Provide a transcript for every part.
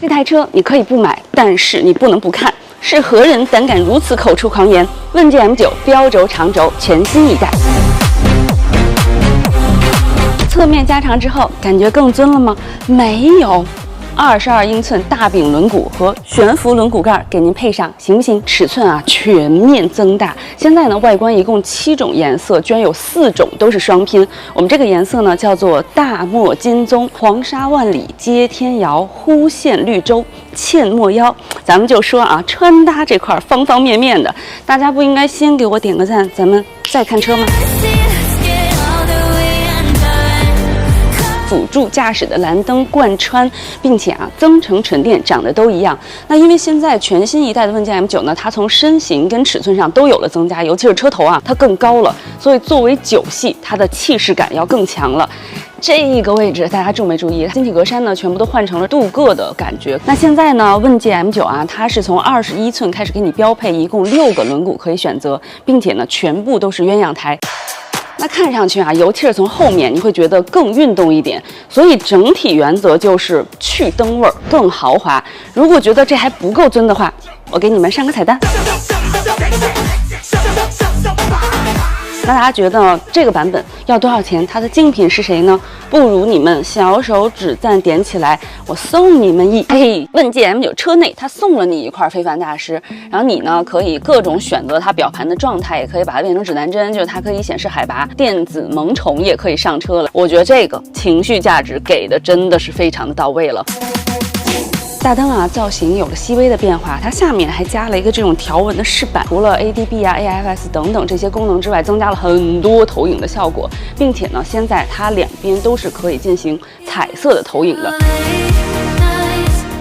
这台车你可以不买，但是你不能不看。是何人胆敢如此口出狂言？问界 M9标轴长轴全新一代，侧面加长之后，感觉更尊了吗？没有。22英寸大柄轮毂和悬浮轮毂盖给您配上，行不行？尺寸啊全面增大。现在呢，外观一共7种颜色，居然有4种都是双拼。我们这个颜色呢叫做大漠金棕、黄沙万里接天瑶、忽现绿洲、嵌没腰。咱们就说啊，穿搭这块方方面面的，大家不应该先给我点个赞，咱们再看车吗？辅助驾驶的蓝灯贯穿，并且啊，增程纯电长得都一样。那因为现在全新一代的问界 M9呢，它从身形跟尺寸上都有了增加，尤其是车头啊，它更高了，所以作为9系，它的气势感要更强了。这个位置大家注没注意？晶体格栅呢，全部都换成了镀铬的感觉。那现在呢，问界 M9啊，它是从21寸开始给你标配，一共6个轮毂可以选择，并且呢，全部都是鸳鸯台。那看上去啊，油气从后面你会觉得更运动一点，所以整体原则就是去灯味儿，更豪华。如果觉得这还不够尊的话，我给你们上个彩蛋。那大家觉得这个版本要多少钱？它的竞品是谁呢？不如你们小手指赞点起来，我送你们问界 M9车内它送了你一块非凡大师，然后你呢可以各种选择它表盘的状态，也可以把它变成指南针，就是它可以显示海拔，电子萌宠也可以上车了。我觉得这个情绪价值给的真的是非常的到位了。大灯啊，造型有了细微的变化，它下面还加了一个这种条纹的饰板，除了 ADB 啊、AFS 等等这些功能之外，增加了很多投影的效果，并且呢，现在它两边都是可以进行彩色的投影的。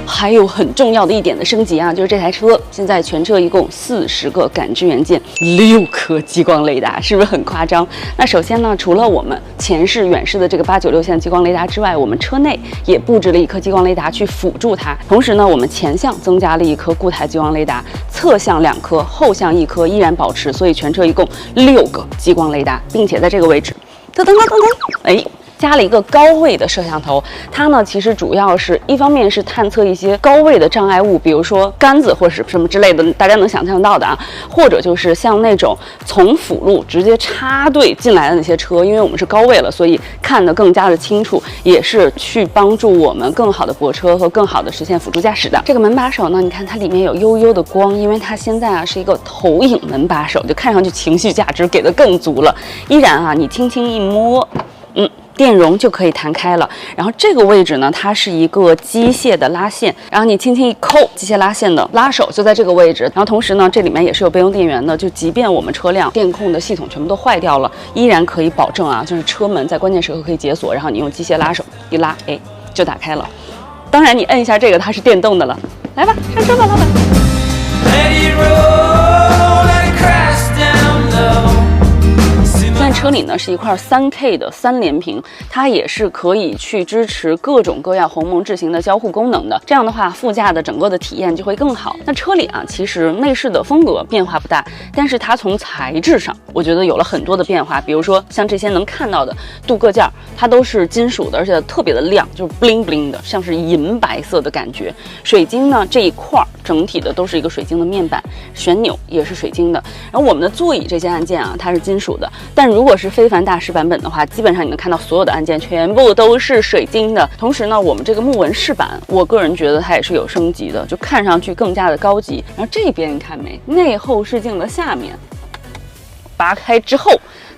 还有很重要的一点的升级啊，就是这台车现在全车一共40个感知元件，6颗激光雷达，是不是很夸张？那首先呢，除了我们前视、远视的这个896线激光雷达之外，我们车内也布置了一颗激光雷达去辅助它。同时呢，我们前向增加了一颗固态激光雷达，侧向2颗，后向1颗依然保持，所以全车一共6个激光雷达，并且在这个位置，噔噔噔噔噔，加了一个高位的摄像头，它呢其实主要是一方面是探测一些高位的障碍物，比如说杆子或是什么之类的，大家能想象到的啊，或者就是像那种从辅路直接插队进来的那些车，因为我们是高位了，所以看得更加的清楚，也是去帮助我们更好的泊车和更好的实现辅助驾驶的。这个门把手呢，你看它里面有悠悠的光，因为它现在啊是一个投影门把手，就看上去情绪价值给的更足了。依然啊，你轻轻一摸，电容就可以弹开了。然后这个位置呢，它是一个机械的拉线，然后你轻轻一扣，机械拉线的拉手就在这个位置。然后同时呢，这里面也是有备用电源的，就即便我们车辆电控的系统全部都坏掉了，依然可以保证啊，就是车门在关键时刻可以解锁，然后你用机械拉手一拉，就打开了。当然你摁一下这个，它是电动的了。来吧，上车吧，老板。车里呢是一块3K 的3连屏，它也是可以去支持各种各样鸿蒙智行的交互功能的。这样的话，副驾的整个的体验就会更好。那车里啊，其实内饰的风格变化不大，但是它从材质上，我觉得有了很多的变化。比如说像这些能看到的镀铬件，它都是金属的，而且特别的亮，就是 bling bling 的，像是银白色的感觉。水晶呢这一块整体的都是一个水晶的面板，旋钮也是水晶的。然后我们的座椅这些按键啊，它是金属的，但如果是非凡大师版本的话，基本上你能看到所有的按键全部都是水晶的。同时呢，我们这个木纹饰板，我个人觉得它也是有升级的，就看上去更加的高级。然后这边你看没，内后视镜的下面拔开之后，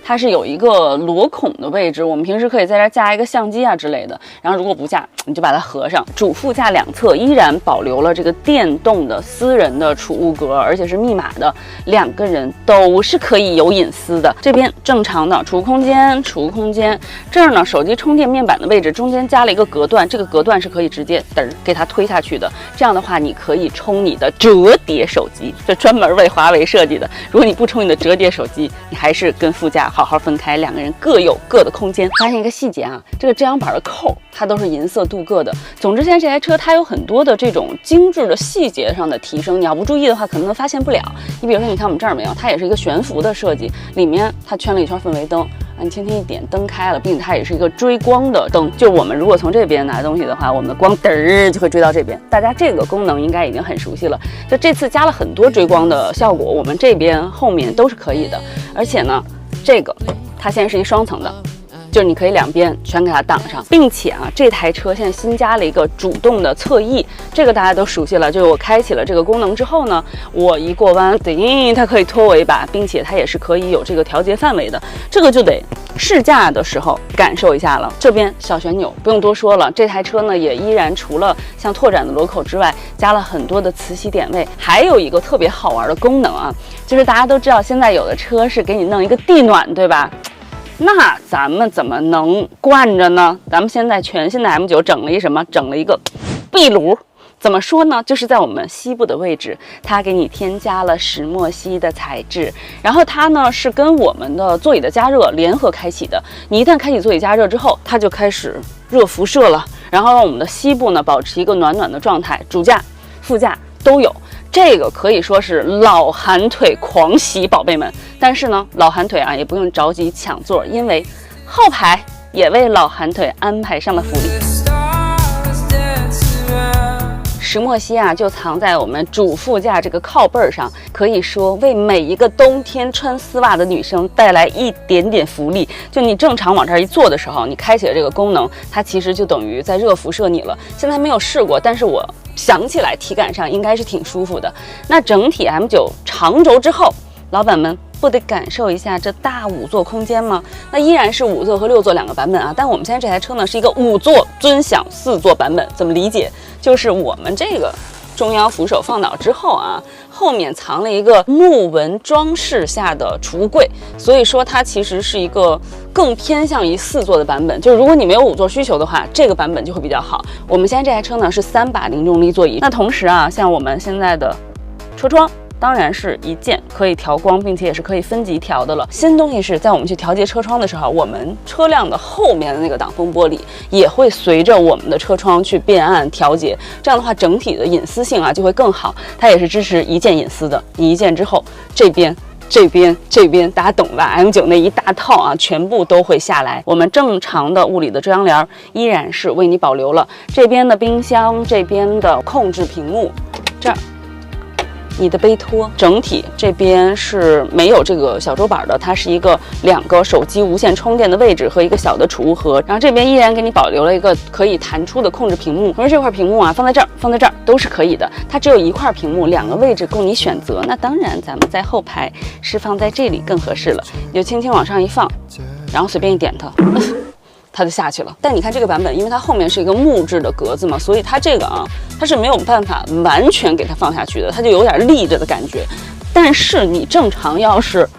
它是有一个螺孔的位置，我们平时可以在这架一个相机啊之类的，然后如果不架，你就把它合上。主副驾两侧依然保留了这个电动的私人的储物格，而且是密码的，2个人都是可以有隐私的。这边正常的储物空间，这儿呢手机充电面板的位置中间加了一个隔断，这个隔断是可以直接给它推下去的。这样的话，你可以充你的折叠手机，这专门为华为设计的。如果你不充你的折叠手机，你还是跟副驾好好分开，2个人各有各的空间。发现一个细节啊，这个遮阳板的扣它都是银色镀铬的。总之，现在这台车它有很多的这种精致的细节上的提升，你要不注意的话，可能发现不了。你比如说，你看我们这儿没有，它也是一个悬浮的设计，里面它圈了一圈氛围灯，你轻轻一点，灯开了，并且它也是一个追光的灯。就我们如果从这边拿东西的话，我们的光嘚儿就会追到这边。大家这个功能应该已经很熟悉了。就这次加了很多追光的效果，我们这边后面都是可以的。而且呢，这个它现在是一双层的。就是你可以两边全给它挡上，并且啊，这台车现在新加了一个主动的侧翼，这个大家都熟悉了。就是我开启了这个功能之后呢，我一过弯，它可以拖我一把，并且它也是可以有这个调节范围的。这个就得试驾的时候感受一下了。这边小旋钮不用多说了，这台车呢也依然除了像拓展的螺口之外，加了很多的磁吸点位，还有一个特别好玩的功能啊，就是大家都知道现在有的车是给你弄一个地暖，对吧？那咱们怎么能惯着呢？咱们现在全新的 M9 整了一什么？整了一个壁炉。怎么说呢？就是在我们膝部的位置，它给你添加了石墨烯的材质，然后它呢是跟我们的座椅的加热联合开启的。你一旦开启座椅加热之后，它就开始热辐射了，然后让我们的膝部呢保持一个暖暖的状态。主驾、副驾都有。这个可以说是老寒腿狂喜，宝贝们。但是呢，老寒腿啊也不用着急抢座，因为后排也为老寒腿安排上了福利。石墨烯啊就藏在我们主副驾这个靠背上，可以说为每一个冬天穿丝袜的女生带来一点点福利。就你正常往这儿一坐的时候，你开启了这个功能，它其实就等于在热辐射你了。现在还没有试过，但是我想起来体感上应该是挺舒服的。那整体 M9 长轴之后，老板们不得感受一下这大5座空间吗？那依然是5座和6座两个版本啊，但我们现在这台车呢是一个5座尊享4座版本。怎么理解？就是我们这个中央扶手放倒之后啊，后面藏了一个木纹装饰下的储物柜，所以说它其实是一个更偏向于4座的版本。就是如果你没有5座需求的话，这个版本就会比较好。我们现在这台车呢是3把零重力座椅，那同时啊，像我们现在的车窗当然是一键可以调光，并且也是可以分级调的了。新东西是在我们去调节车窗的时候，我们车辆的后面的那个挡风玻璃也会随着我们的车窗去变暗调节，这样的话整体的隐私性啊就会更好。它也是支持一键隐私的，你一键之后，这边，大家懂吧 ？M9 那一大套啊，全部都会下来。我们正常的物理的遮阳帘依然是为你保留了，这边的冰箱，这边的控制屏幕，这儿。你的杯托，整体这边是没有这个小桌板的，它是一个2个手机无线充电的位置和一个小的储物盒，然后这边依然给你保留了一个可以弹出的控制屏幕。同时这块屏幕啊放在这儿，放在这儿都是可以的，它只有一块屏幕，2个位置供你选择。那当然咱们在后排是放在这里更合适了，你就轻轻往上一放，然后随便一点它。它就下去了。但你看这个版本，因为它后面是一个木质的格子嘛，所以它这个啊，它是没有办法完全给它放下去的，它就有点立着的感觉。但是你正常要是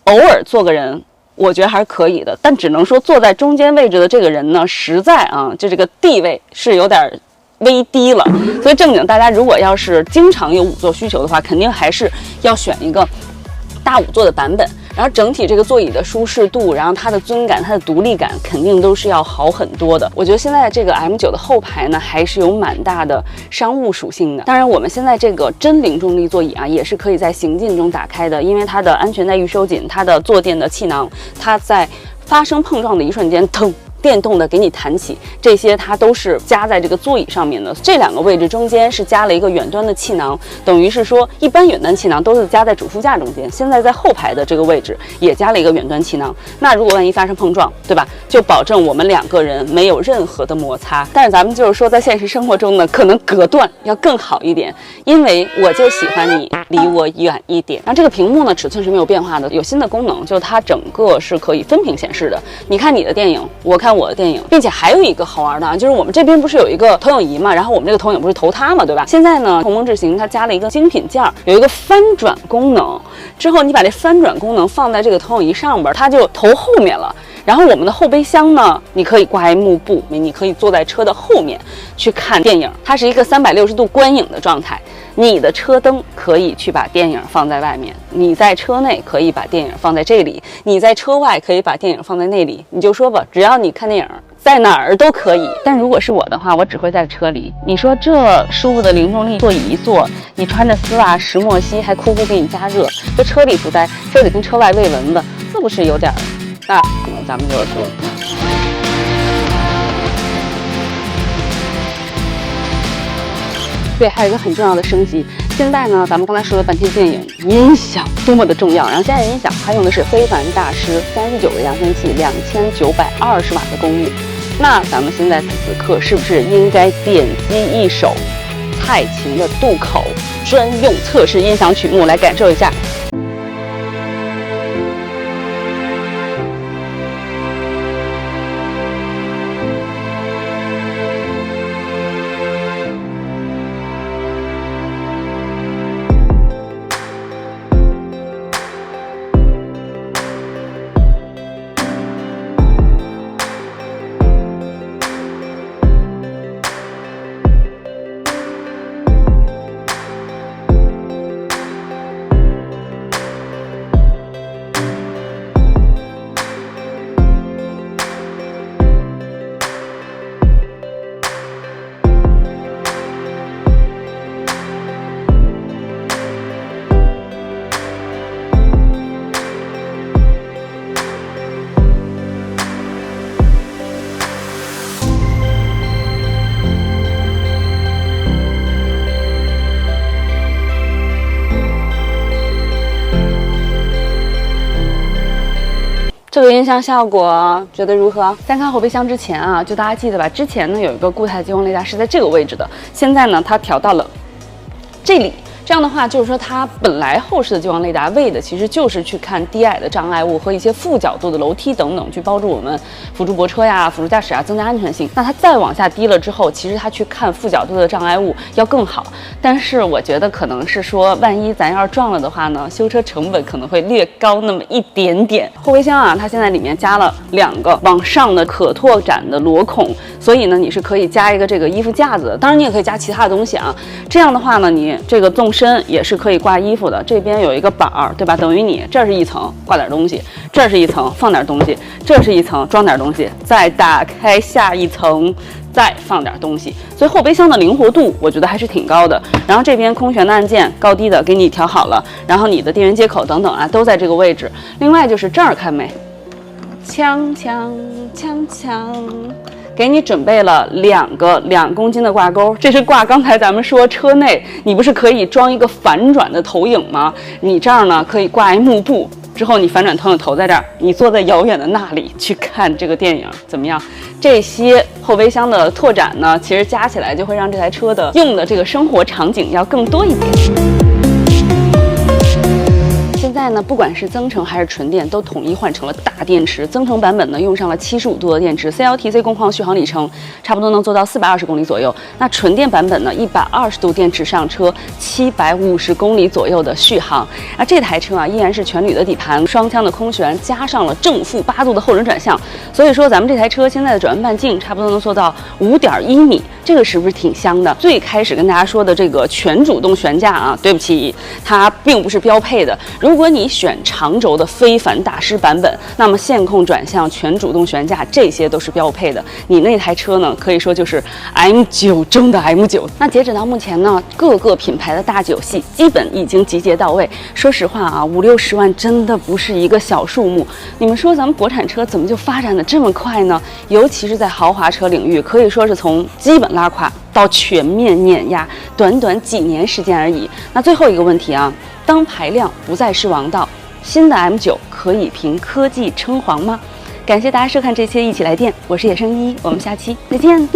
偶尔坐个人，我觉得还是可以的。但只能说坐在中间位置的这个人呢，实在啊，就这个地位是有点微低了。所以正经大家如果要是经常有5座需求的话，肯定还是要选一个大5座的版本。然后整体这个座椅的舒适度，然后它的尊感、它的独立感肯定都是要好很多的。我觉得现在这个 M9 的后排呢，还是有蛮大的商务属性的。当然，我们现在这个真零重力座椅啊，也是可以在行进中打开的，因为它的安全带预收紧，它的坐垫的气囊，它在发生碰撞的一瞬间，腾。电动的给你弹起，这些它都是加在这个座椅上面的。这2个位置中间是加了一个远端的气囊，等于是说一般远端气囊都是加在主副驾中间，现在在后排的这个位置也加了一个远端气囊。那如果万一发生碰撞，对吧？就保证我们2个人没有任何的摩擦。但是咱们就是说在现实生活中呢，可能隔断要更好一点，因为我就喜欢你离我远一点。然后这个屏幕呢尺寸是没有变化的，有新的功能，就是它整个是可以分屏显示的。你看你的电影，我看我的电影，并且还有一个好玩的啊，就是我们这边不是有一个投影仪嘛，然后我们这个投影不是投它嘛，对吧？现在呢，鸿蒙智行它加了一个精品件，有一个翻转功能，之后你把这翻转功能放在这个投影仪上边，它就投后面了。然后我们的后备箱呢，你可以挂一幕布，你可以坐在车的后面去看电影，它是一个360度观影的状态。你的车灯可以去把电影放在外面，你在车内可以把电影放在这里，你在车外可以把电影放在那里。你就说吧，只要你看电影，在哪儿都可以。但如果是我的话，我只会在车里。你说这舒服的零重力座椅一坐，你穿着丝袜石墨烯还酷酷给你加热，这车里不待，这得跟车外喂蚊子。是不是有点大？可能咱们就是说。对，还有一个很重要的升级。现在呢，咱们刚才说了半天电影音响多么的重要，然后家电音响它用的是非凡大师39个扬声器，2920瓦的功率。那咱们现在此刻是不是应该点击一首蔡琴的《渡口》专用测试音响曲目来感受一下？这个音箱效果觉得如何？在看后备箱之前啊，就大家记得吧，之前呢有一个固态激光雷达是在这个位置的，现在呢它调到了这里。这样的话，就是说它本来后视的激光雷达为的其实就是去看低矮的障碍物和一些负角度的楼梯等等，去帮助我们辅助泊车呀、辅助驾驶啊，增加安全性。那它再往下低了之后，其实它去看负角度的障碍物要更好。但是我觉得可能是说，万一咱要是撞了的话呢，修车成本可能会略高那么一点点。后备箱啊，它现在里面加了2个往上的可拓展的螺孔，所以呢你是可以加一个这个衣服架子的，当然你也可以加其他的东西啊。这样的话呢，你这个纵深也是可以挂衣服的。这边有一个板儿，对吧？等于你这是一层挂点东西，这是一层放点东西，这是一层装点东西，再打开下一层再放点东西。所以后备箱的灵活度我觉得还是挺高的。然后这边空悬的按键高低的给你调好了，然后你的电源接口等等啊都在这个位置。另外就是这儿看没，锵锵锵锵，给你准备了2个2公斤的挂钩，这是挂刚才咱们说车内你不是可以装一个反转的投影吗？你这儿呢可以挂一幕布，之后你反转投影投在这儿，你坐在遥远的那里去看这个电影，怎么样？这些后备箱的拓展呢，其实加起来就会让这台车的用的这个生活场景要更多一点。现在呢，不管是增程还是纯电，都统一换成了大电池。增程版本呢，用上了75度的电池 ，CLTC 工况续航里程差不多能做到420公里左右。那纯电版本呢，120度电池上车，750公里左右的续航。那这台车啊，依然是全铝的底盘，双腔的空悬，加上了正负8度的后轮转向。所以说，咱们这台车现在的转弯半径差不多能做到5.1米，这个是不是挺香的？最开始跟大家说的这个全主动悬架啊，对不起，它并不是标配的。如果你选长轴的非凡大师版本，那么线控转向、全主动悬架这些都是标配的。你那台车呢，可以说就是 M9 中的 M9。那截止到目前呢，各个品牌的大9系基本已经集结到位。说实话啊，50、60万真的不是一个小数目。你们说咱们国产车怎么就发展的这么快呢？尤其是在豪华车领域，可以说是从基本拉垮到全面碾压，短短几年时间而已。那最后一个问题啊，当排量不再是王道，新的 M9 可以凭科技称皇吗？感谢大家收看这期一起来电，我是野生依依，我们下期再见。